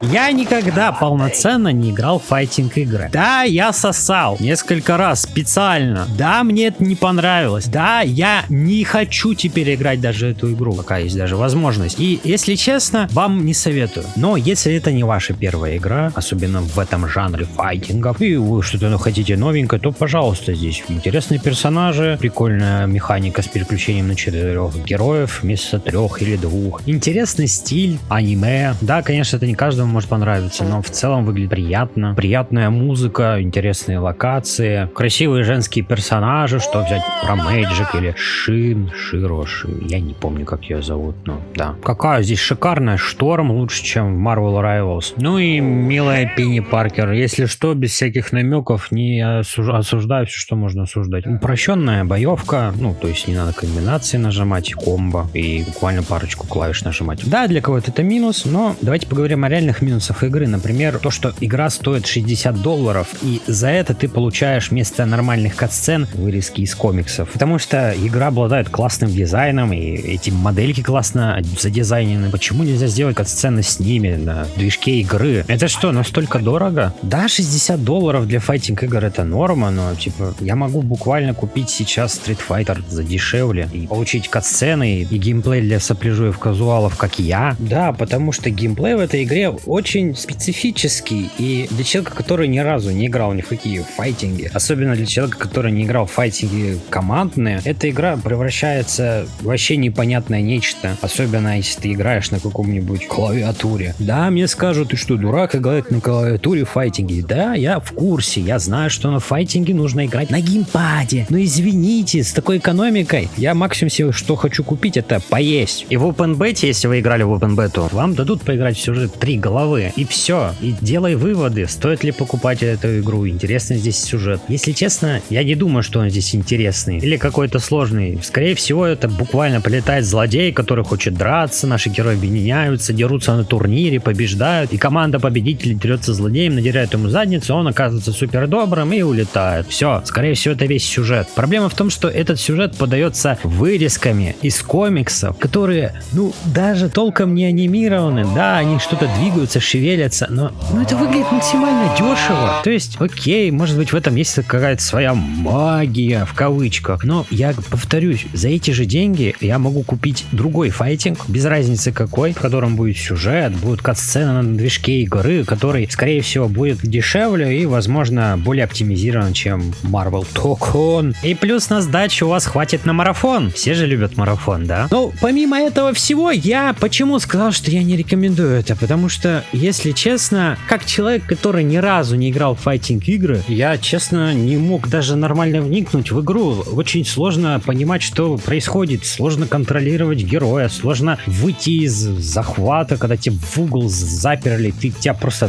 Я никогда полноценно не играл в файтинг-игры. Да, я сосал несколько раз специально. Да, мне это не понравилось. Да, я не хочу теперь играть даже эту игру, пока есть даже возможность. И, если честно, вам не советую. Но если это не ваша первая игра, особенно в этом жанре файтингов, и вы что-то хотите новенькое, то, пожалуйста, здесь интересные персонажи, прикольная механика с переключением на 4 героев вместо 3 или 2. Интересный стиль, аниме. Да, конечно, это не каждому может понравиться, но в целом выглядит приятно. Приятная музыка, интересные локации, красивые женские персонажи, что взять про Мэджик или Широ, я не помню, как ее зовут, но да. Какая здесь шикарная, Шторм лучше, чем в Marvel Rivals. Ну и милая Пенни Паркер, если что, без всяких намеков, не осуждаю все, что можно осуждать. Упрощенная боевка, ну, то есть не надо комбинации нажимать, комбо, и буквально парочку клавиш нажимать. Да, для кого-то это минус, но давайте поговорим о реальных минусах игры. Например, то, что игра стоит $60, и за это ты получаешь вместо нормальных катсцен вырезки из комиксов. Потому что игра обладает классным дизайном, и эти модельки классно задизайнены. Почему нельзя сделать катсцены с ними на движке игры? Это что, настолько дорого? Да, $60 для файтинг игр это норма, но типа я могу буквально купить сейчас Street Fighter за дешевле и получить катсцены и геймплей для сопляжуев казуалов, как я. Да, потому что геймплей в этой игре очень специфический, и для человека, который ни разу не играл ни в какие файтинги, особенно для человека, который не играл в файтинги командные, эта игра превращается в вообще непонятное нечто, особенно если ты играешь на каком-нибудь клавиатуре. Да, мне скажут, ты что, дурак, играть на клавиатуре в файтинге? Да, я в курсе, я знаю, что на файтинге нужно играть на геймпаде, но извините, с такой экономикой я максимум себе, что хочу купить, это поесть. И в OpenBeta, если вы играли в OpenBeta, вам дадут поиграть в сюжет 3 головы, и все. И делай выводы, стоит ли покупать эту игру, интересный здесь сюжет. Если честно, я не думаю, что он здесь интересный или какой-то сложный. Скорее всего, это буквально прилетает злодей, который хочет драться, наши герои объединяются, дерутся на турнире, побеждают, и команда победителей дерется с злодеем, надирает ему задницу, он оказывается супер добрым и улетает. Все, скорее всего, это весь сюжет. Проблема в том, что этот сюжет подается вырезками из комиксов, которые, ну, даже толком не анимированы. Да, они что-то двигаются, шевелятся, но это выглядит максимально дешево. То есть, окей, может быть, в этом есть какая-то своя магия, в кавычках, но я повторюсь, за эти же деньги я могу купить другой файтинг, без разницы какой, в котором будет сюжет, будет катсцена на движке игры, который, скорее всего, будет дешевле и, возможно, более оптимизирован, чем Marvel Tokon. И плюс на сдачу у вас хватит на марафон. Все же любят марафон, да? Но помимо этого всего, я почему сказал, что я не рекомендую это? Потому что, если честно, как человек, который ни разу не играл в файтинг-игры, я, честно, не мог даже нормально вникнуть в игру. Очень сложно понимать, что происходит, сложно контролировать героя, сложно выйти из захвата, когда тебя в угол заперли, тебя просто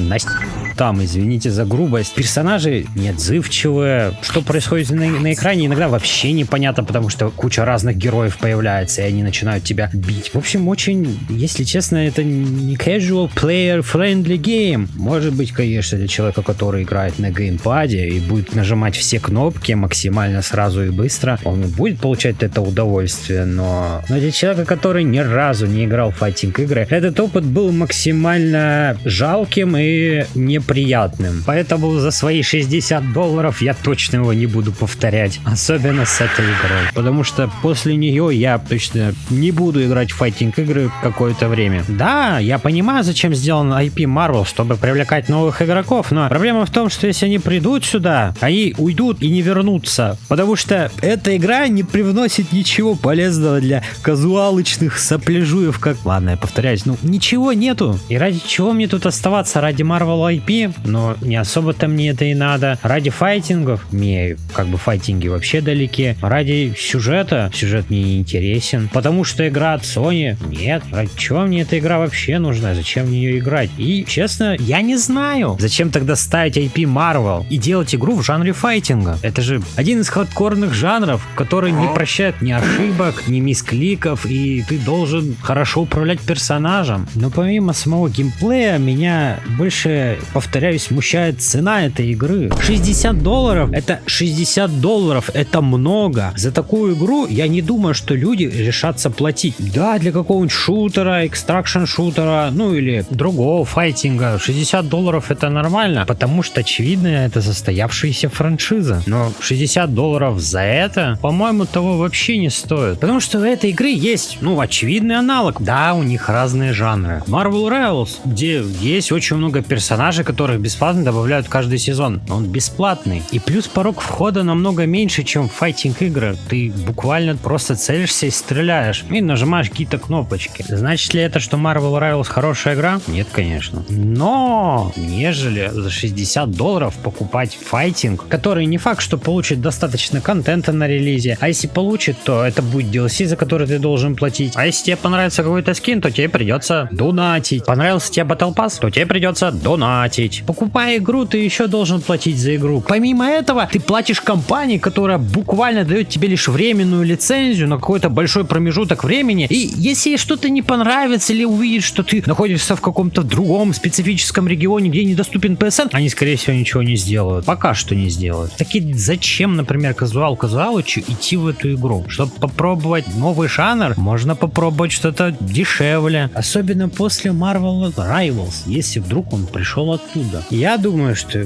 там, извините за грубость. Персонажи неотзывчивые, что происходит на экране, иногда вообще непонятно, потому что куча разных героев появляется, и они начинают тебя бить. В общем, очень, если честно, это не casual player friendly game. Может быть, конечно, для человека, который играет на геймпаде и будет нажимать все кнопки максимально сразу и быстро, он будет получать это удовольствие, но для человека, который ни разу не играл в файтинг-игры, этот опыт был максимально жалким и неприятным. Поэтому за свои $60 я точно его не буду повторять, особенно с этой игрой, потому что после нее я точно не буду играть в файтинг-игры какое-то время. Да, я понимаю, зачем сделан IP Marvel, чтобы привлекать новых игроков, но проблема в том, что если они придут сюда, они уйдут и не вернутся, потому что эта игра не привносит ничего полезного для казуалочных сопляжуев, как... Ладно, я повторяюсь, ничего нету. И ради чего мне тут оставаться? Ради Marvel IP? Но не особо-то мне это и надо. Ради файтингов? Мне файтинги вообще далеки. Ради сюжета? Сюжет мне не интересен. Потому что игра от Sony? Нет. Ради чего мне эта игра вообще нужна? Зачем в нее играть? И, честно, я не знаю. Зачем тогда ставить IP Marvel и делать игру в жанре файтинга? Это же один из хардкорных жанров, который не прощает ни ошибок, ни мискликов, и ты должен хорошо управлять персонажем. Но помимо самого геймплея, меня больше, повторяюсь, смущает цена этой игры. $60, это $60, это много. За такую игру я не думаю, что люди решатся платить. Да, для какого-нибудь шутера, экстракшн шутера, ну или другого файтинга, $60 это нормально, потому что, очевидно, это состоявшаяся франшиза. Но $60 за это, по-моему, того вообще не стоит. Потому что у этой игры есть, очевидный аналог. Да, у них разные жанры. Marvel Rivals, где есть очень много персонажей, которых бесплатно добавляют каждый сезон. Он бесплатный. И плюс порог входа намного меньше, чем в файтинг игры. Ты буквально просто целишься и стреляешь. И нажимаешь какие-то кнопочки. Значит ли это, что Marvel Rivals хорошая игра? Нет, конечно. Но, нежели за $60 покупать файтинг, который не факт, что получит достаточно контента на релизе. А если получит, то это будет DLC, за который ты должен платить. А если тебе понравится какой-то скин, то тебе придется донатить. Понравился тебе Battle Pass, то тебе придется донатить. Покупая игру, ты еще должен платить за игру. Помимо этого, ты платишь компании, которая буквально дает тебе лишь временную лицензию на какой-то большой промежуток времени. И если ей что-то не понравится или увидит, что ты находишься в каком-то другом специфическом регионе, где недоступен PSN, они, скорее всего, ничего не сделают. Пока что не сделают. Таки зачем, например, казуалычу идти в эту игру? Чтобы попробовать новый жанр, можно попробовать что-то дешевле. Особенно после Marvel Rivals, если вдруг он пришел оттуда. Я думаю, что,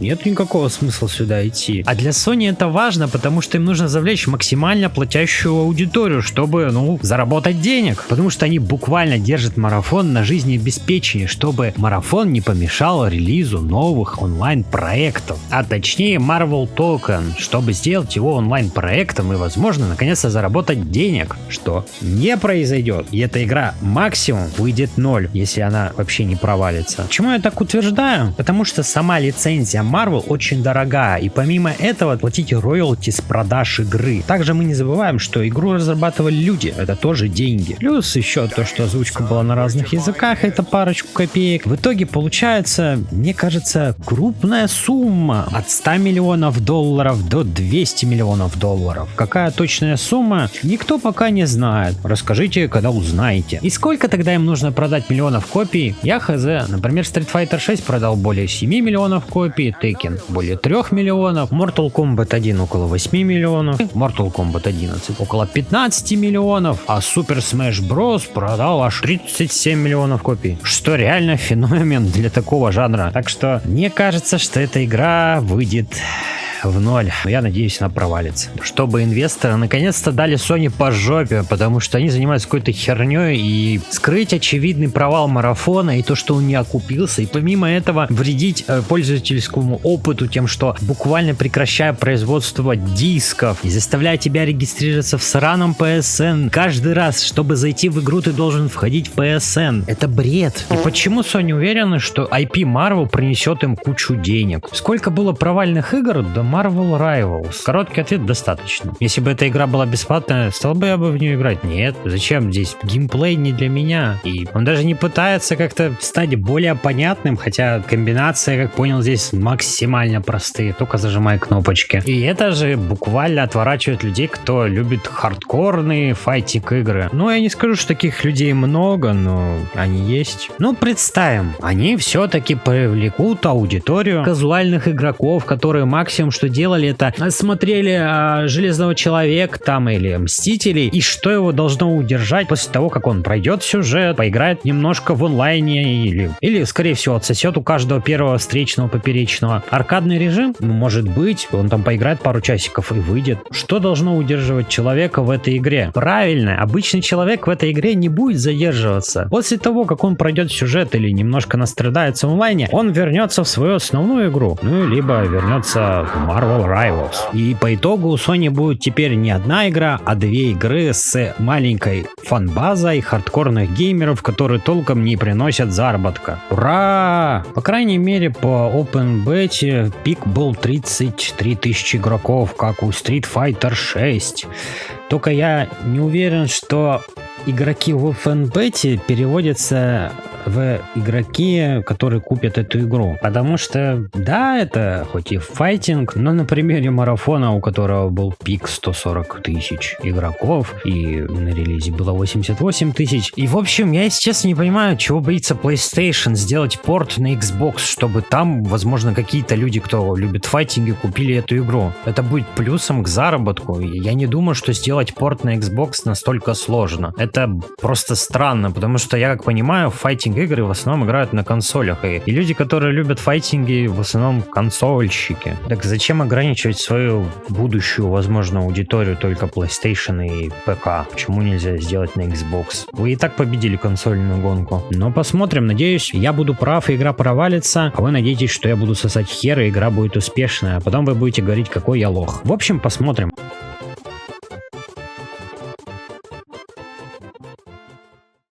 нет никакого смысла сюда идти. А для Sony это важно, потому что им нужно завлечь максимально платящую аудиторию, чтобы, заработать денег. Потому что они буквально держат марафон на жизнеобеспечении, чтобы марафон не помешал релизу новых онлайн-проектов. А точнее Marvel Token, чтобы сделать его онлайн-проектом и, возможно, наконец-то заработать денег, что не произойдет. И эта игра максимум выйдет 0, если она вообще не провалится. Почему я так утверждаю? Потому что сама лицензия Marvel очень дорогая, и помимо этого платите роялти с продаж игры. Также мы не забываем, что игру разрабатывали люди, это тоже деньги. Плюс еще то, что озвучка была на разных языках, это парочку копеек. В итоге получается, мне кажется, крупная сумма от $100 миллионов до $200 миллионов. Какая точная сумма, никто пока не знает. Расскажите, когда узнаете. И сколько тогда им нужно продать миллионов копий? Я хз. Например, Street Fighter 6 продал более 7 миллионов копий, Tekken более 3 миллионов, Mortal Kombat 1 около 8 миллионов, Mortal Kombat 11 около 15 миллионов, а Super Smash Bros. Продал аж 37 миллионов копий. Что реально феномен для такого жанра. Так что мне кажется, что эта игра выйдет в 0. Я надеюсь, она провалится. Чтобы инвесторы наконец-то дали Sony по жопе, потому что они занимаются какой-то херней, и скрыть очевидный провал марафона и то, что он не окупился, и помимо этого вредить пользовательскому опыту тем, что буквально прекращая производство дисков и заставляя тебя регистрироваться в сраном PSN каждый раз, чтобы зайти в игру, ты должен входить в PSN. Это бред. И почему Sony уверены, что IP Marvel принесет им кучу денег? Сколько было провальных игр до Marvel Rivals? Короткий ответ: достаточно. Если бы эта игра была бесплатная, стал бы я бы в нее играть? Нет. Зачем? Здесь геймплей не для меня. И он даже не пытается как-то стать более понятным, хотя комбинации, как понял, здесь максимально простые. Только зажимай кнопочки. И это же буквально отворачивает людей, кто любит хардкорные файтинг игры. Я не скажу, что таких людей много, но они есть. Представим, они все-таки привлекут аудиторию казуальных игроков, которые максимум что делали, это смотрели Железного Человека там или Мстителей, и что его должно удержать после того, как он пройдет сюжет, поиграет немножко в онлайне или скорее всего отсосет у каждого первого встречного поперечного. Аркадный режим? Может быть, он там поиграет пару часиков и выйдет. Что должно удерживать человека в этой игре? Правильно, обычный человек в этой игре не будет задерживаться. После того, как он пройдет сюжет или немножко настрадается в онлайне, он вернется в свою основную игру, либо вернется в Marvel Rivals. И по итогу у Sony будет теперь не одна игра, а 2 игры с маленькой фан-базой хардкорных геймеров, которые толком не приносят заработка. Ура! По крайней мере, по Open Beta пик был 33 тысячи игроков, как у Street Fighter 6. Только я не уверен, что игроки в Open Beta переводятся в игроки, которые купят эту игру. Потому что, да, это хоть и файтинг, но на примере марафона, у которого был пик 140 тысяч игроков, и на релизе было 88 тысяч. И, в общем, я, если честно, не понимаю, чего боится PlayStation сделать порт на Xbox, чтобы там, возможно, какие-то люди, кто любит файтинги, купили эту игру. Это будет плюсом к заработку. Я не думаю, что сделать порт на Xbox настолько сложно. Это просто странно, потому что, я как понимаю, файтинг-игры в основном играют на консолях. И люди, которые любят файтинги, в основном консольщики. Так зачем ограничивать свою будущую, возможно, аудиторию только PlayStation и ПК? Почему нельзя сделать на Xbox? Вы и так победили консольную гонку. Но посмотрим. Надеюсь, я буду прав, и игра провалится, а вы надеетесь, что я буду сосать хер, и игра будет успешная, а потом вы будете говорить, какой я лох. В общем, посмотрим.